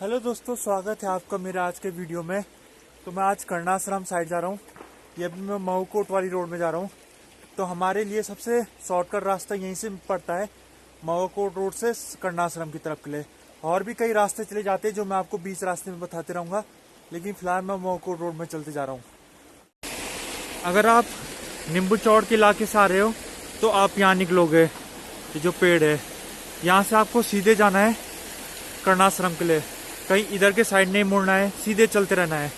Hello दोस्तों, स्वागत है आपका मेरे आज के वीडियो में। तो मैं आज कर्णाश्रम साइड जा रहा हूँ। ये अभी मैं मऊकोट वाली रोड में जा रहा हूँ। तो हमारे लिए सबसे शॉर्टकट रास्ता यहीं से पड़ता है, मऊकोट रोड से कर्णाश्रम की तरफ के लिए। और भी कई रास्ते चले जाते हैं जो मैं आपको बीच रास्ते में बताते रहूँगा, लेकिन फिलहाल मैं मऊकोट रोड में चलते जा रहा हूँ। अगर आप नींबू चौड़ के इलाके से आ रहे हो तो आप यहाँ निकलोगे। ये जो पेड़ है, यहाँ से आपको सीधे जाना है कर्णाश्रम के लिए। कहीं इधर के साइड नहीं मुड़ना है, सीधे चलते रहना है।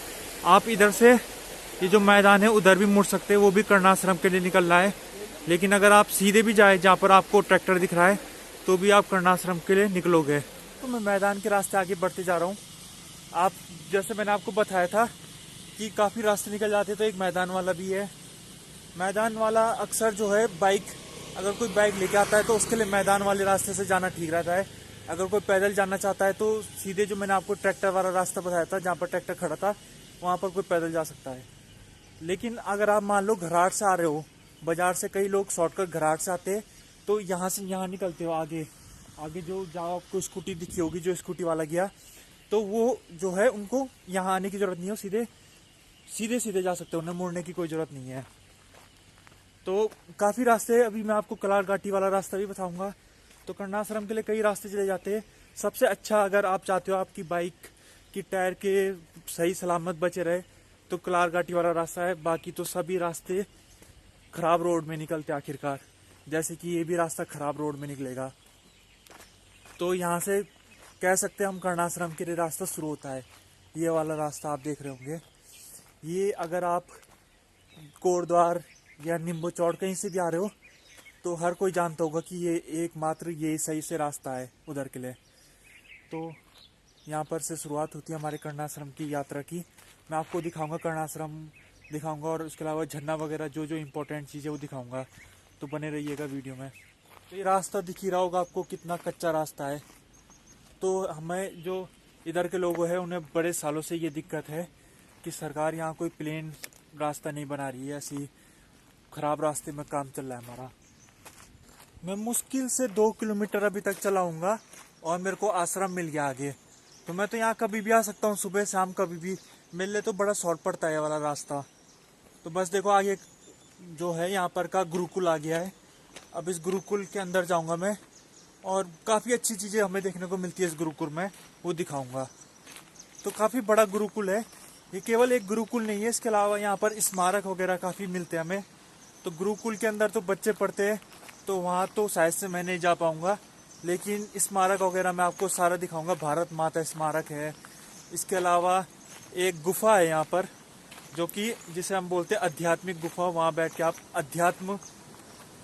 आप इधर से ये जो मैदान है उधर भी मुड़ सकते हैं, वो भी कर्णाश्रम के लिए निकलना है। लेकिन अगर आप सीधे भी जाए जहाँ पर आपको ट्रैक्टर दिख रहा है तो भी आप कर्णाश्रम के लिए निकलोगे। तो मैं मैदान के रास्ते आगे बढ़ते जा रहा हूँ। आप जैसे मैंने आपको बताया था कि काफ़ी रास्ते निकल जाते, तो एक मैदान वाला भी है। मैदान वाला अक्सर जो है बाइक, अगर कोई बाइक लेके आता है तो उसके लिए मैदान वाले रास्ते से जाना ठीक रहता है। अगर कोई पैदल जाना चाहता है तो सीधे जो मैंने आपको ट्रैक्टर वाला रास्ता बताया था जहाँ पर ट्रैक्टर खड़ा था, वहाँ पर कोई पैदल जा सकता है। लेकिन अगर आप मान लो घराट से आ रहे हो, बाजार से कई लोग शॉर्टकट घराट से आते हैं, तो यहाँ से यहाँ निकलते हो आगे आगे जो जहाँ आपको स्कूटी दिखी होगी, जो स्कूटी वाला गया, तो वो जो है उनको यहाँ आने की जरूरत नहीं है, सीधे सीधे सीधे जा सकते हो, उन्हें मुड़ने की कोई जरूरत नहीं है। तो काफ़ी रास्ते, अभी मैं आपको कलार घाटी वाला रास्ता भी बताऊंगा। तो कर्णाश्रम के लिए कई रास्ते चले जाते हैं। सबसे अच्छा, अगर आप चाहते हो आपकी बाइक की टायर के सही सलामत बचे रहे, तो कलार घाटी वाला रास्ता है। बाकी तो सभी रास्ते खराब रोड में निकलते आखिरकार, जैसे कि ये भी रास्ता खराब रोड में निकलेगा। तो यहाँ से कह सकते हैं हम कर्णाश्रम के लिए रास्ता शुरू होता है। ये वाला रास्ता आप देख रहे होंगे। ये अगर आप कोटद्वार या नींबू चौड़ कहीं से भी आ रहे हो तो हर कोई जानता होगा कि ये एकमात्र ये सही से रास्ता है उधर के लिए। तो यहाँ पर से शुरुआत होती है हमारे कर्णाश्रम की यात्रा की। मैं आपको दिखाऊंगा, कर्णाश्रम दिखाऊंगा, और उसके अलावा झरना वगैरह जो जो इम्पोर्टेंट चीज़ें वो दिखाऊंगा। तो बने रहिएगा वीडियो में। तो ये रास्ता दिख ही रहा होगा आपको, कितना कच्चा रास्ता है। तो हमें जो इधर के लोग हैं उन्हें बड़े सालों से ये दिक्कत है कि सरकार यहाँ कोई प्लेन रास्ता नहीं बना रही है। ऐसी खराब रास्ते में काम चल रहा है हमारा। मैं मुश्किल से 2 किलोमीटर अभी तक चलाऊंगा और मेरे को आश्रम मिल गया आगे। तो मैं तो यहाँ कभी भी आ सकता हूँ, सुबह शाम कभी भी। मेरे लिए तो बड़ा शॉर्ट पड़ता है ये वाला रास्ता। तो बस देखो आगे जो है यहाँ पर का गुरुकुल आ गया है। अब इस गुरुकुल के अंदर जाऊँगा मैं, और काफ़ी अच्छी चीज़ें हमें देखने को मिलती है इस गुरुकुल में, वो दिखाऊँगा। तो काफ़ी बड़ा गुरुकुल है। ये केवल एक गुरुकुल नहीं है, इसके अलावा यहाँ पर स्मारक वगैरह काफ़ी मिलते हैं हमें। तो गुरुकुल के अंदर तो बच्चे पढ़ते हैं, तो वहाँ तो शायद से मैं नहीं जा पाऊँगा, लेकिन स्मारक वगैरह मैं आपको सारा दिखाऊंगा। भारत माता स्मारक है। इसके अलावा एक गुफा है यहाँ पर, जो कि जिसे हम बोलते हैं आध्यात्मिक गुफा। वहाँ बैठ के आप अध्यात्म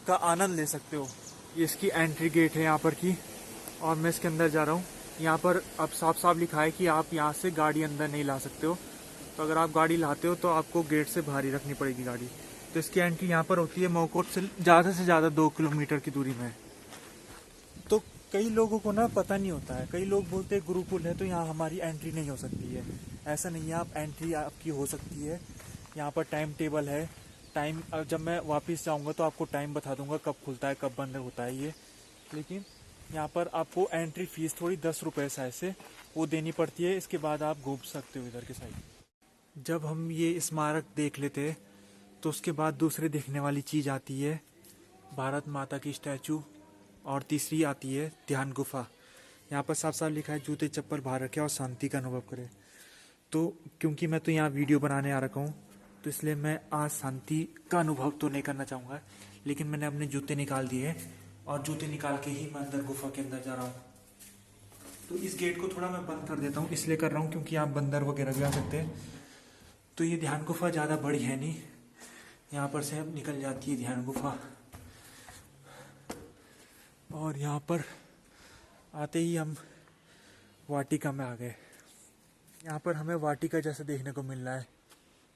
का आनंद ले सकते हो। ये इसकी एंट्री गेट है यहाँ पर की, और मैं इसके अंदर जा रहा हूँ। यहाँ पर अब साफ साफ लिखा है कि आप यहाँ से गाड़ी अंदर नहीं ला सकते हो। तो अगर आप गाड़ी लाते हो तो आपको गेट से बाहर ही रखनी पड़ेगी गाड़ी। तो इसकी एंट्री यहाँ पर होती है मऊकोट से ज़्यादा 2 किलोमीटर की दूरी में। तो कई लोगों को ना पता नहीं होता है, कई लोग बोलते हैं गुरुकुल है तो यहाँ हमारी एंट्री नहीं हो सकती है। ऐसा नहीं है, आप एंट्री आपकी हो सकती है। यहाँ पर टाइम टेबल है। टाइम जब मैं वापस जाऊँगा तो आपको टाइम बता दूंगा कब खुलता है कब बंद होता है ये। लेकिन यहाँ पर आपको एंट्री फीस थोड़ी 10 रुपये शायद से वो देनी पड़ती है। इसके बाद आप घूम सकते हो इधर के साइड। जब हम ये स्मारक देख लेते तो उसके बाद दूसरे देखने वाली चीज़ आती है भारत माता की स्टैचू, और तीसरी आती है ध्यान गुफा। यहाँ पर साफ साफ लिखा है जूते चप्पल बाहर रखें और शांति का अनुभव करें। तो क्योंकि मैं तो यहाँ वीडियो बनाने आ रखा हूँ, तो इसलिए मैं आज शांति का अनुभव तो नहीं करना चाहूँगा, लेकिन मैंने अपने जूते निकाल दिए और जूते निकाल के ही मैं अंदर गुफा के अंदर जा रहा हूँ। तो इस गेट को थोड़ा मैं बंद कर देता हूँ, इसलिए कर रहा हूँ क्योंकि यहाँ बंदर वगैरह भी आ सकते हैं। तो ये ध्यान गुफा ज़्यादा बड़ी है नहीं, यहाँ पर से अब निकल जाती है ध्यान गुफा। और यहाँ पर आते ही हम वाटिका में आ गए। यहाँ पर हमें वाटिका जैसा देखने को मिल रहा है।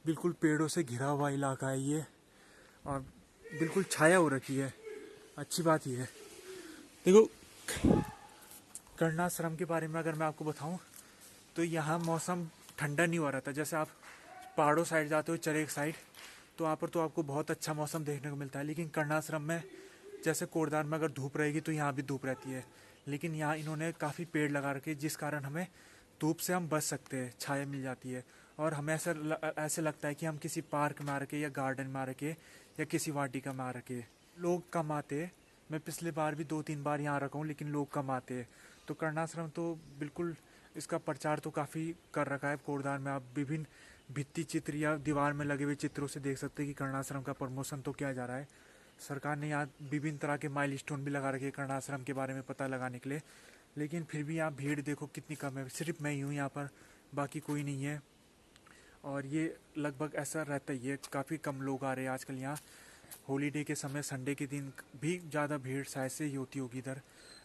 बिल्कुल पेड़ों से घिरा हुआ इलाका है ये, और बिल्कुल छाया हो रखी है। अच्छी बात ये है। देखो, कर्णाश्रम के बारे में अगर मैं आपको बताऊं तो यहाँ मौसम ठंडा नहीं हो रहा था। जैसे आप पहाड़ों साइड जाते हो, चरेक साइड, तो वहाँ पर तो आपको बहुत अच्छा मौसम देखने को मिलता है। लेकिन कर्णाश्रम में जैसे कोटद्वार में अगर धूप रहेगी तो यहाँ भी धूप रहती है। लेकिन यहाँ इन्होंने काफ़ी पेड़ लगा रखे, जिस कारण हमें धूप से हम बच सकते हैं, छाया मिल जाती है। और हमें ऐसे लगता है कि हम किसी पार्क में आ रखे या गार्डन में आ रखे या किसी वाटिका में आ रखे। लोग कम आते हैं, मैं पिछले बार भी 2-3 बार यहाँ रखा हूँ, लेकिन लोग कम आते हैं। तो कर्णाश्रम तो बिल्कुल इसका प्रचार तो काफ़ी कर रखा है कोटद्वार में। आप विभिन्न भित्ति चित्र या दीवार में लगे हुए चित्रों से देख सकते हैं कि कर्णाश्रम का प्रमोशन तो किया जा रहा है। सरकार ने यहाँ विभिन्न तरह के माइलस्टोन भी लगा रखे हैं कर्णाश्रम के बारे में पता लगाने के लिए। लेकिन फिर भी यहाँ भीड़ देखो कितनी कम है, सिर्फ मैं ही हूँ यहाँ पर, बाकी कोई नहीं है। और ये लगभग ऐसा रहता ही है, काफ़ी कम लोग आ रहे हैं आजकल यहाँ। हॉलीडे के समय, संडे के दिन भी ज़्यादा भीड़ शायद से ही होती होगी इधर।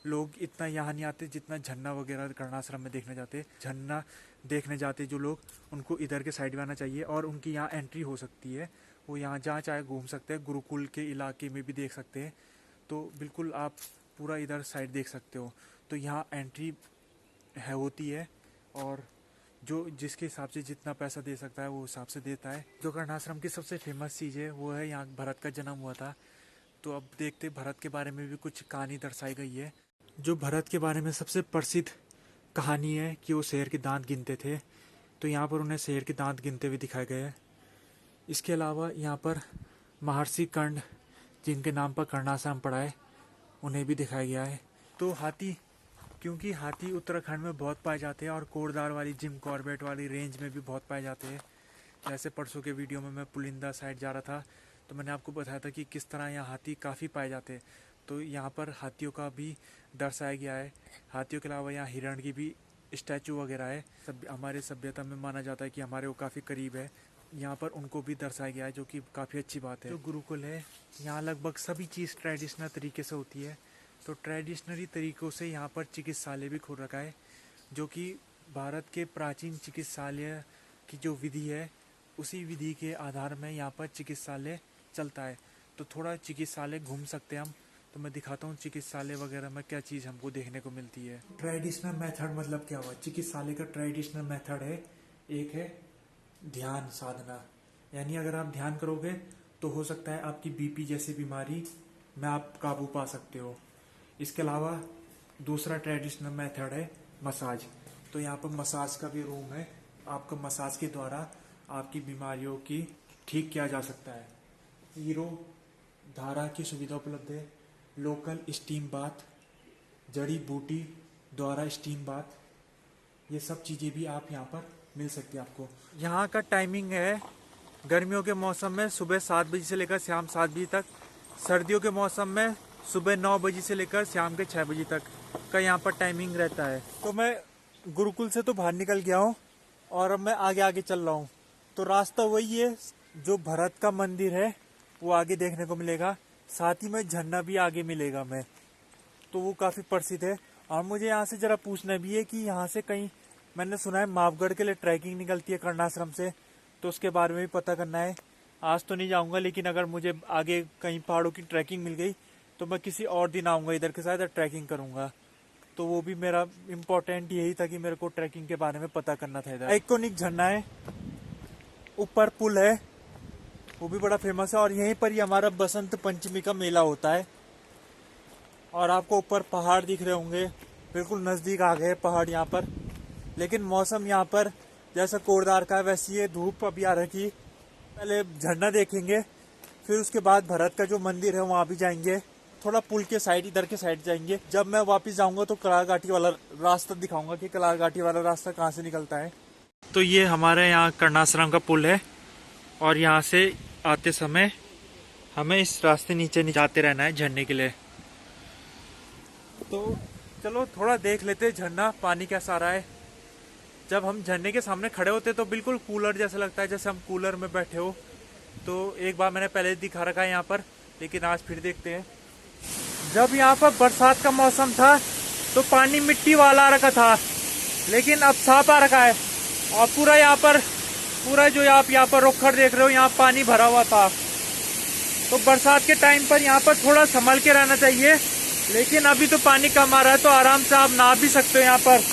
लोग इतना यहाँ नहीं आते जितना झरना वगैरह कर्णाश्रम में देखने जाते। झरना देखने जाते जो लोग, उनको इधर के साइड में आना चाहिए और उनकी यहाँ एंट्री हो सकती है। वो यहाँ जहाँ चाहे घूम सकते हैं, गुरुकुल के इलाके में भी देख सकते हैं। तो बिल्कुल आप पूरा इधर साइड देख सकते हो। तो यहाँ एंट्री होती है और जो जिसके हिसाब से जितना पैसा दे सकता है वो हिसाब से देता है। जो कर्णाश्रम की सबसे फेमस चीज़ है वो है यहाँ भरत का जन्म हुआ था। तो अब देखते भरत के बारे में भी कुछ कहानी दर्शाई गई है। जो भरत के बारे में सबसे प्रसिद्ध कहानी है कि वो शेर के दांत गिनते थे, तो यहाँ पर उन्हें शेर के दांत गिनते हुए दिखाए गए हैं। इसके अलावा यहाँ पर महर्षि कर्ण, जिनके नाम पर कर्णाश्रम पड़ा है, उन्हें भी दिखाया गया है। तो हाथी, क्योंकि हाथी उत्तराखंड में बहुत पाए जाते हैं और कोटद्वार वाली जिम कॉर्बेट वाली रेंज में भी बहुत पाए जाते हैं। जैसे परसों के वीडियो में मैं पुलिंदा साइड जा रहा था तो मैंने आपको बताया था कि किस तरह यहाँ हाथी काफ़ी पाए जाते हैं। तो यहाँ पर हाथियों का भी दर्शाया गया है। हाथियों के अलावा यहाँ हिरण की भी स्टैचू वगैरह है। हमारे सभ्यता में माना जाता है कि हमारे वो काफ़ी करीब है। यहाँ पर उनको भी दर्शाया गया है, जो कि काफ़ी अच्छी बात है। जो गुरुकुल है, यहाँ लगभग सभी चीज़ ट्रेडिशनल तरीके से होती है। तो ट्रेडिशनली तरीक़ों से यहाँ पर चिकित्सालय भी खोल रखा है, जो कि भारत के प्राचीन चिकित्सालय की जो विधि है उसी विधि के आधार में यहाँ पर चिकित्सालय चलता है। तो थोड़ा चिकित्सालय घूम सकते हैं हम। तो मैं दिखाता हूँ चिकित्सालय वगैरह में क्या चीज़ हमको देखने को मिलती है। ट्रेडिशनल मेथड मतलब क्या हुआ? चिकित्सालय का ट्रेडिशनल मेथड है, एक है ध्यान साधना, यानी अगर आप ध्यान करोगे तो हो सकता है आपकी बीपी जैसी बीमारी में आप काबू पा सकते हो। इसके अलावा दूसरा ट्रेडिशनल मेथड है मसाज। तो यहाँ पर मसाज का भी रूम है, आपको मसाज के द्वारा आपकी बीमारियों की ठीक किया जा सकता है। हीरो धारा की सुविधा उपलब्ध है, लोकल स्टीम बाथ, जड़ी बूटी द्वारा स्टीम बाथ, ये सब चीज़ें भी आप यहाँ पर मिल सकती है आपको। यहाँ का टाइमिंग है गर्मियों के मौसम में सुबह 7 बजे से लेकर शाम 7 बजे तक, सर्दियों के मौसम में सुबह 9 बजे से लेकर शाम के 6 बजे तक का यहाँ पर टाइमिंग रहता है। तो मैं गुरुकुल से तो बाहर निकल गया हूँ और अब मैं आगे आगे चल रहा हूँ। तो रास्ता वही है, जो भरत का मंदिर है वो आगे देखने को मिलेगा, साथ ही में झरना भी आगे मिलेगा मैं, तो वो काफ़ी प्रसिद्ध है। और मुझे यहाँ से ज़रा पूछना भी है कि यहाँ से कहीं, मैंने सुना है मावगढ़ के लिए ट्रैकिंग निकलती है कर्णाश्रम से, तो उसके बारे में भी पता करना है। आज तो नहीं जाऊँगा, लेकिन अगर मुझे आगे कहीं पहाड़ों की ट्रैकिंग मिल गई तो मैं किसी और दिन आऊँगा इधर के साथ ट्रैकिंग करूँगा। तो वो भी मेरा इम्पोर्टेंट यही था कि मेरे को ट्रैकिंग के बारे में पता करना था। इधर आइकॉनिक झरना है, ऊपर पुल है, वो भी बड़ा फेमस है। और यहीं पर ही हमारा बसंत पंचमी का मेला होता है। और आपको ऊपर पहाड़ दिख रहे होंगे, बिल्कुल नज़दीक आ गए पहाड़ यहाँ पर। लेकिन मौसम यहाँ पर जैसा कोटद्वार का है वैसी है, धूप अभी आ रखी। पहले झरना देखेंगे, फिर उसके बाद भरत का जो मंदिर है वहाँ भी जाएंगे, थोड़ा पुल के साइड इधर के साइड जाएंगे। जब मैं वापस जाऊंगा तो कलार घाटी वाला रास्ता दिखाऊंगा कि कलार घाटी वाला रास्ता कहाँ से निकलता है। तो ये हमारे यहाँ कर्णाश्रम का पुल है और यहाँ से आते समय हमें इस रास्ते नीचे जाते रहना है झरने के लिए। तो चलो थोड़ा देख लेते झरना, पानी कैसा आ रहा है। जब हम झरने के सामने खड़े होते तो बिल्कुल कूलर जैसा लगता है, जैसे हम कूलर में बैठे हो। तो एक बार मैंने पहले दिखा रखा है यहाँ पर, लेकिन आज फिर देखते हैं। जब यहाँ पर बरसात का मौसम था तो पानी मिट्टी वाला आ रखा था, लेकिन अब साफ आ रखा है। और पूरा यहाँ पर, पूरा जो आप यहाँ पर रोखड़ देख रहे हो, यहाँ पानी भरा हुआ था। तो बरसात के टाइम पर यहाँ पर थोड़ा संभल के रहना चाहिए, लेकिन अभी तो पानी कम आ रहा है तो आराम से आप नहा भी सकते हो यहाँ पर।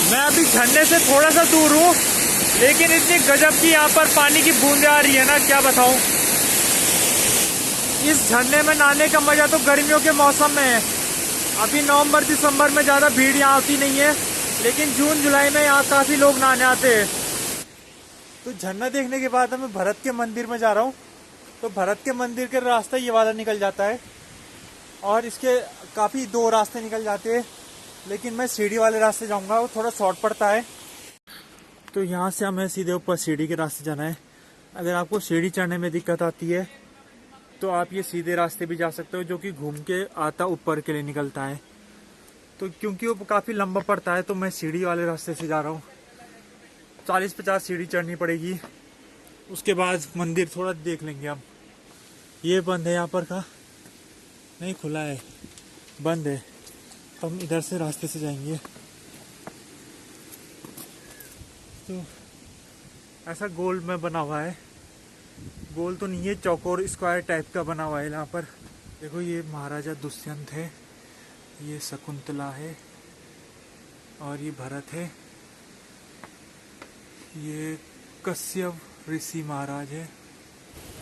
मैं अभी झरने से थोड़ा सा दूर हूँ, लेकिन इतनी गजब की यहाँ पर पानी की बूंदें आ रही है ना, क्या बताऊँ। इस झरने में नहाने का मजा तो गर्मियों के मौसम में है। अभी नवंबर दिसंबर में ज़्यादा भीड़ यहाँ होती नहीं है, लेकिन जून जुलाई में यहाँ काफी लोग नहाने आते हैं। तो झरना देखने के बाद मैं भरत के मंदिर में जा रहा हूँ। तो भरत के मंदिर के रास्ता ये वाला निकल जाता है और इसके काफी 2 रास्ते निकल जाते हैं, लेकिन मैं सीढ़ी वाले रास्ते जाऊंगा, वो थोड़ा शॉर्ट पड़ता है। तो यहाँ से हमें सीधे ऊपर सीढ़ी के रास्ते जाना है। अगर आपको सीढ़ी चढ़ने में दिक्कत आती है तो आप ये सीधे रास्ते भी जा सकते हो, जो कि घूम के आता ऊपर के लिए निकलता है। तो क्योंकि वो काफ़ी लंबा पड़ता है तो मैं सीढ़ी वाले रास्ते से जा रहा हूँ। 40-50 सीढ़ी चढ़नी पड़ेगी, उसके बाद मंदिर थोड़ा देख लेंगे हम। ये बंद है यहाँ पर का, नहीं खुला है, बंद है। तो हम इधर से रास्ते से जाएंगे। तो ऐसा गोल में बना हुआ है, गोल तो नहीं है, चौकोर स्क्वायर टाइप का बना हुआ है यहाँ पर। देखो ये महाराजा दुष्यंत है, ये शकुंतला है और ये भरत है, ये कश्यप ऋषि महाराज है।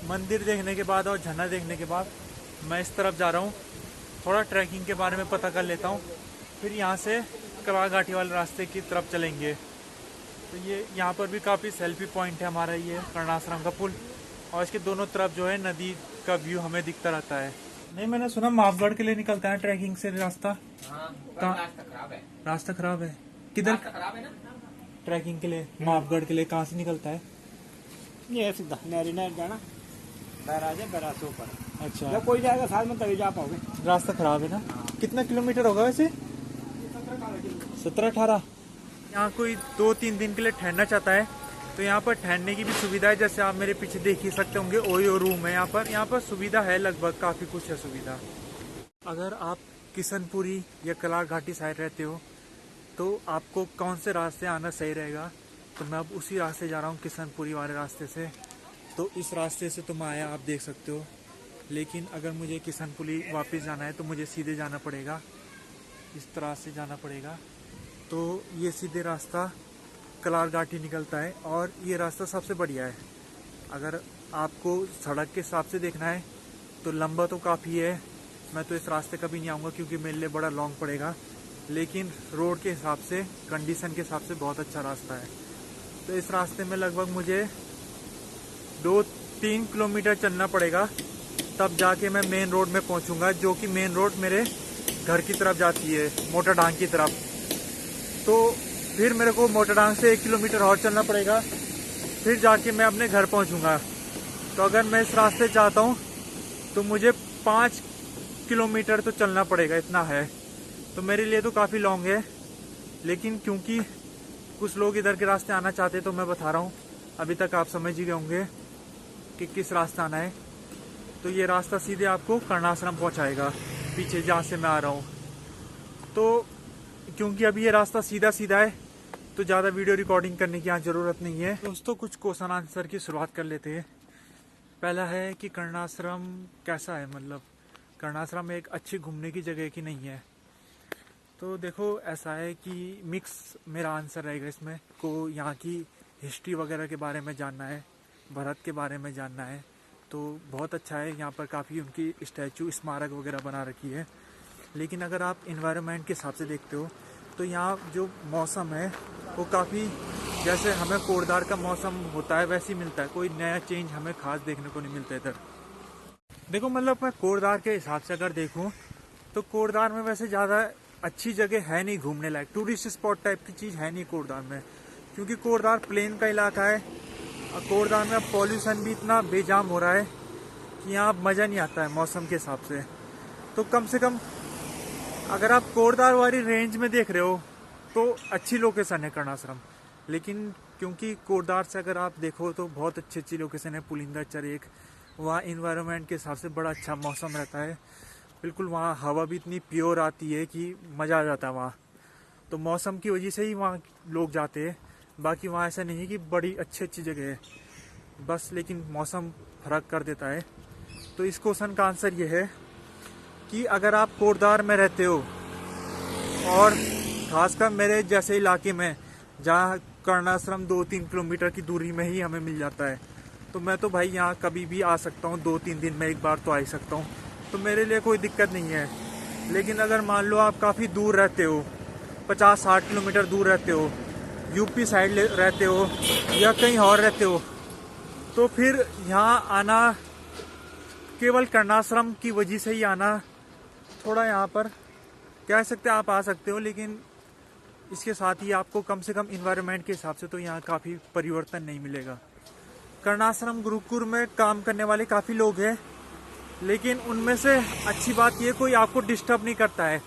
मंदिर देखने के बाद और झरना देखने के बाद मैं इस तरफ जा रहा हूँ, थोड़ा ट्रैकिंग के बारे में पता कर लेता हूँ, फिर यहाँ से कलार घाटी वाले रास्ते की तरफ चलेंगे। तो ये यहाँ पर भी काफ़ी सेल्फी पॉइंट है हमारा, ये कर्णाश्रम का पुल, और इसके दोनों तरफ जो है नदी का व्यू हमें दिखता रहता है। नहीं, मैंने सुना मावगढ़ के लिए निकलता है ट्रैकिंग से रास्ता। रास्ता खराब है। रास्ता खराब है? किधर खराब है ना? ट्रैकिंग के लिए मावगढ़ के लिए कहाँ से निकलता है? ये सीधा नहरी नहर जाना, बैराज है, बैराज से ऊपर। अच्छा, जब कोई जाएगा साथ में तभी जा पाओगे। रास्ता खराब है ना? कितना किलोमीटर होगा वैसे? 17-18। यहाँ कोई 2-3 दिन के लिए ठहरना चाहता है तो यहाँ पर ठहरने की भी सुविधा है। जैसे आप मेरे पीछे देख ही सकते होंगे, ओयो रूम है यहाँ पर सुविधा है, लगभग काफ़ी कुछ है सुविधा। अगर आप किशनपुरी या कलार घाटी साइड रहते हो तो आपको कौन से रास्ते आना सही रहेगा, तो मैं अब उसी रास्ते जा रहा हूँ, किशनपुरी वाले रास्ते से। तो इस रास्ते से तो मैं आया, आप देख सकते हो, लेकिन अगर मुझे किशनपुरी वापस जाना है तो मुझे सीधे जाना पड़ेगा, इस तरह से जाना पड़ेगा। तो ये सीधे रास्ता कलार घाटी निकलता है और ये रास्ता सबसे बढ़िया है। अगर आपको सड़क के हिसाब से देखना है तो लंबा तो काफ़ी है, मैं तो इस रास्ते कभी नहीं आऊँगा क्योंकि मेरे लिए बड़ा लॉन्ग पड़ेगा, लेकिन रोड के हिसाब से, कंडीशन के हिसाब से बहुत अच्छा रास्ता है। तो इस रास्ते में लगभग मुझे 2-3 किलोमीटर चलना पड़ेगा, तब जाके मैं मेन रोड में पहुंचूंगा, जो कि मेन रोड मेरे घर की तरफ जाती है, मोटरडांग की तरफ। तो फिर मेरे को मोटरडांग से 1 किलोमीटर और चलना पड़ेगा, फिर जाके मैं अपने घर पहुंचूंगा। तो अगर मैं इस रास्ते चाहता हूं तो मुझे 5 किलोमीटर तो चलना पड़ेगा, इतना है। तो मेरे लिए तो काफ़ी लॉन्ग है, लेकिन क्योंकि कुछ लोग इधर के रास्ते आना चाहते हैं तो मैं बता रहा हूँ। अभी तक आप समझ ही गए होंगे कि किस रास्ते आना है। तो ये रास्ता सीधे आपको कर्णाश्रम पहुँचाएगा, पीछे जहाँ से मैं आ रहा हूँ। तो क्योंकि अभी ये रास्ता सीधा सीधा है तो ज़्यादा वीडियो रिकॉर्डिंग करने की यहाँ ज़रूरत नहीं है। दोस्तों, कुछ क्वेश्चन आंसर की शुरुआत कर लेते हैं। पहला है कि कर्णाश्रम कैसा है, मतलब कर्णाश्रम एक अच्छी घूमने की जगह की नहीं है। तो देखो, ऐसा है कि मिक्स मेरा आंसर रहेगा इसमें। को यहाँ की हिस्ट्री वगैरह के बारे में जानना है, भरत के बारे में जानना है तो बहुत अच्छा है। यहाँ पर काफ़ी उनकी स्टैचू, स्मारक वगैरह बना रखी है। लेकिन अगर आप इन्वायरमेंट के हिसाब से देखते हो तो यहाँ जो मौसम है वो काफ़ी, जैसे हमें कोरदार का मौसम होता है वैसे ही मिलता है, कोई नया चेंज हमें खास देखने को नहीं मिलता इधर। देखो, मतलब मैं कोरदार के हिसाब से अगर देखूँ तो कोरदार में वैसे ज़्यादा अच्छी जगह है नहीं घूमने लायक, टूरिस्ट स्पॉट टाइप की चीज़ है नहीं कोरदार में, क्योंकि कोरदार प्लेन का इलाका है। और कोरदार में अब पॉल्यूशन भी इतना बेजाम हो रहा है कि यहाँ मज़ा नहीं आता है मौसम के हिसाब से। तो कम से कम अगर आप कोरदार वाली रेंज में देख रहे हो तो अच्छी लोकेशन है कर्णाश्रम। लेकिन क्योंकि कोरदार से अगर आप देखो तो बहुत अच्छी अच्छी लोकेशन है, पुलिंदा चरेक, वहाँ इन्वायरमेंट के हिसाब से बड़ा अच्छा मौसम रहता है, बिल्कुल वहाँ हवा भी इतनी प्योर आती है कि मज़ा आ जाता है वहाँ। तो मौसम की वजह से ही वहाँ लोग जाते हैं, बाकी वहाँ ऐसा नहीं है कि बड़ी अच्छी अच्छी जगह है बस, लेकिन मौसम फ़र्क कर देता है। तो इस क्वेश्चन का आंसर ये है कि अगर आप कोरदार में रहते हो और खासकर मेरे जैसे इलाके में जहाँ कर्णाश्रम 2-3 किलोमीटर की दूरी में ही हमें मिल जाता है, तो मैं तो भाई यहाँ कभी भी आ सकता हूँ, 2-3 दिन में एक बार तो आ ही सकता हूँ, तो मेरे लिए कोई दिक्कत नहीं है। लेकिन अगर मान लो आप काफ़ी दूर रहते हो 50-60 किलोमीटर दूर रहते हो, यूपी साइड रहते हो या कहीं और रहते हो, तो फिर यहाँ आना केवल कर्णाश्रम की वजह से ही आना थोड़ा यहाँ पर कह सकते हैं आप आ सकते हो, लेकिन इसके साथ ही आपको कम से कम इन्वायरमेंट के हिसाब से तो यहाँ काफ़ी परिवर्तन नहीं मिलेगा। कर्णाश्रम गुरुकुल में काम करने वाले काफ़ी लोग हैं, लेकिन उनमें से अच्छी बात ये कोई आपको डिस्टर्ब नहीं करता है।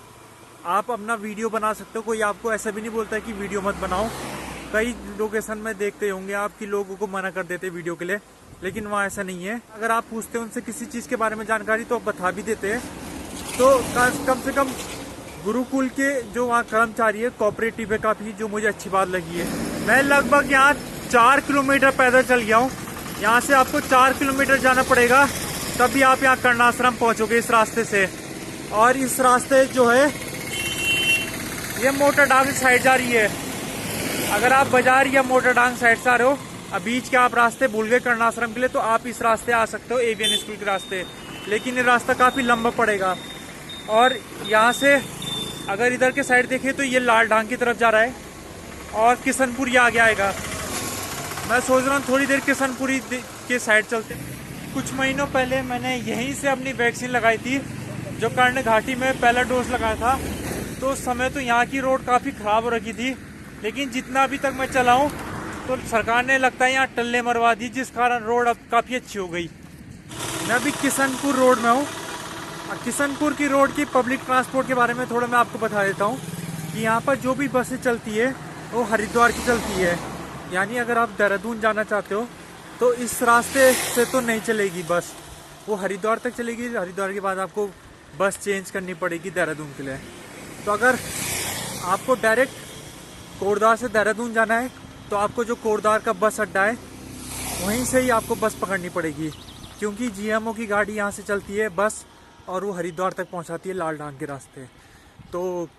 आप अपना वीडियो बना सकते हो, कोई आपको ऐसा भी नहीं बोलता है कि वीडियो मत बनाओ। कई लोकेशन में देखते होंगे आप कि लोगों को मना कर देते वीडियो के लिए, लेकिन वहाँ ऐसा नहीं है। अगर आप पूछते हैं उनसे किसी चीज़ के बारे में जानकारी तो बता भी देते हैं। तो कम से कम गुरुकुल के जो वहाँ कर्मचारी है, कोऑपरेटिव है काफ़ी, जो मुझे अच्छी बात लगी है। मैं लगभग यहाँ 4 किलोमीटर पैदल चल गया हूँ। यहाँ से आपको 4 किलोमीटर जाना पड़ेगा, तभी आप यहाँ कर्णाश्रम पहुँचोगे इस रास्ते से। और इस रास्ते जो है ये मोटरडांग साइड जा रही है। अगर आप बाजार या मोटरडांग साइड से आ रहे हो, अब बीच के आप रास्ते भूल गए कर्णाश्रम के लिए, तो आप इस रास्ते आ सकते हो एवीएन स्कूल के रास्ते, लेकिन ये रास्ता काफ़ी लंबा पड़ेगा। और यहाँ से अगर इधर के साइड देखें तो ये लालढांग की तरफ जा रहा है और किशनपुर ये आगे आएगा। मैं सोच रहा हूँ थोड़ी देर किशनपुरी के साइड चलते। कुछ महीनों पहले मैंने यहीं से अपनी वैक्सीन लगाई थी, जो कर्ण घाटी में पहला डोज लगाया था। तो उस समय तो यहाँ की रोड काफ़ी ख़राब हो रखी थी, लेकिन जितना अभी तक मैं चला हूँ तो सरकार ने लगता है यहाँ टल्ले मरवा दी, जिस कारण रोड अब काफ़ी अच्छी हो गई। मैं अभी किशनपुर रोड में हूँ। किशनपुर की रोड की पब्लिक ट्रांसपोर्ट के बारे में थोड़ा मैं आपको बता देता हूँ कि यहाँ पर जो भी बसें चलती है वो हरिद्वार की चलती है। यानी अगर आप देहरादून जाना चाहते हो तो इस रास्ते से तो नहीं चलेगी बस, वो हरिद्वार तक चलेगी। हरिद्वार के बाद आपको बस चेंज करनी पड़ेगी देहरादून के लिए। तो अगर आपको डायरेक्ट कोटद्वार से देहरादून जाना है तो आपको जो कोटद्वार का बस अड्डा है वहीं से ही आपको बस पकड़नी पड़ेगी, क्योंकि जीएमओ की गाड़ी यहाँ से चलती है बस, और वो हरिद्वार तक पहुँचाती है लालढांग के रास्ते। तो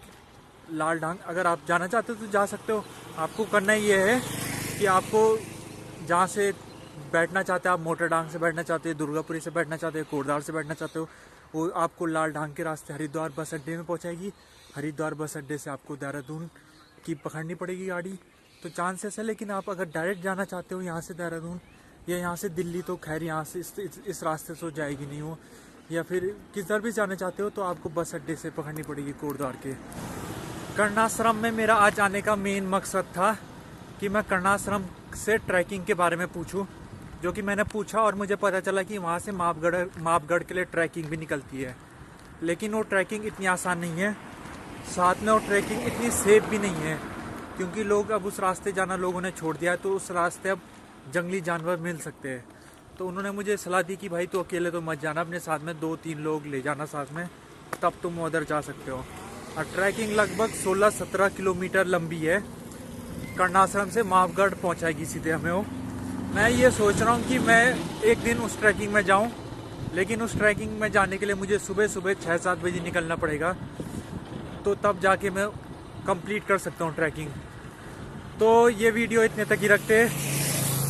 लालढांग अगर आप जाना चाहते हो तो जा सकते हो। आपको करना ये है कि आपको जहाँ से बैठना चाहते हो, आप मोटरडांग से बैठना चाहते हो, दुर्गापुरी से बैठना चाहते हो, कोटद्वार से बैठना चाहते हो, वो आपको लालढांग के रास्ते हरिद्वार बस अड्डे में पहुँचाएगी। हरिद्वार बस अड्डे से आपको देहरादून की पकड़नी पड़ेगी गाड़ी। तो चांसेस है, लेकिन आप अगर डायरेक्ट जाना चाहते हो यहाँ से देहरादून या यहाँ से दिल्ली, तो खैर यहाँ से इस रास्ते से जाएगी नहीं वो, या फिर किधर भी जाना चाहते हो तो आपको बस अड्डे से पकड़नी पड़ेगी कोटद्वार के। कर्णाश्रम में मेरा आज आने का मेन मकसद था कि मैं कर्णाश्रम से ट्रैकिंग के बारे में पूछूं, जो कि मैंने पूछा और मुझे पता चला कि वहाँ से मापगढ़ के लिए ट्रैकिंग भी निकलती है। लेकिन वो ट्रैकिंग इतनी आसान नहीं है, साथ में वो ट्रैकिंग इतनी सेफ भी नहीं है, क्योंकि लोग अब उस रास्ते जाना लोगों ने छोड़ दिया है। तो उस रास्ते अब जंगली जानवर मिल सकते हैं। तो उन्होंने मुझे सलाह दी कि भाई तो अकेले तो मत जाना, अपने साथ में 2-3 लोग ले जाना साथ में, तब तुम उधर जा सकते हो। और ट्रैकिंग लगभग 16-17 किलोमीटर लंबी है। कर्णाश्रम से मापगढ़ पहुंचाएगी सीधे हमें वो। मैं ये सोच रहा हूँ कि मैं एक दिन उस ट्रैकिंग में जाऊँ, लेकिन उस ट्रैकिंग में जाने के लिए मुझे सुबह 6-7 बजे निकलना पड़ेगा, तो तब जाके मैं कंप्लीट कर सकता हूँ ट्रैकिंग। तो ये वीडियो इतने तक ही रखते हैं।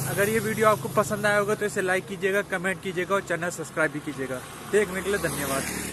अगर ये वीडियो आपको पसंद आया होगा तो इसे लाइक कीजिएगा, कमेंट कीजिएगा और चैनल सब्सक्राइब भी कीजिएगा। देखने के लिए धन्यवाद।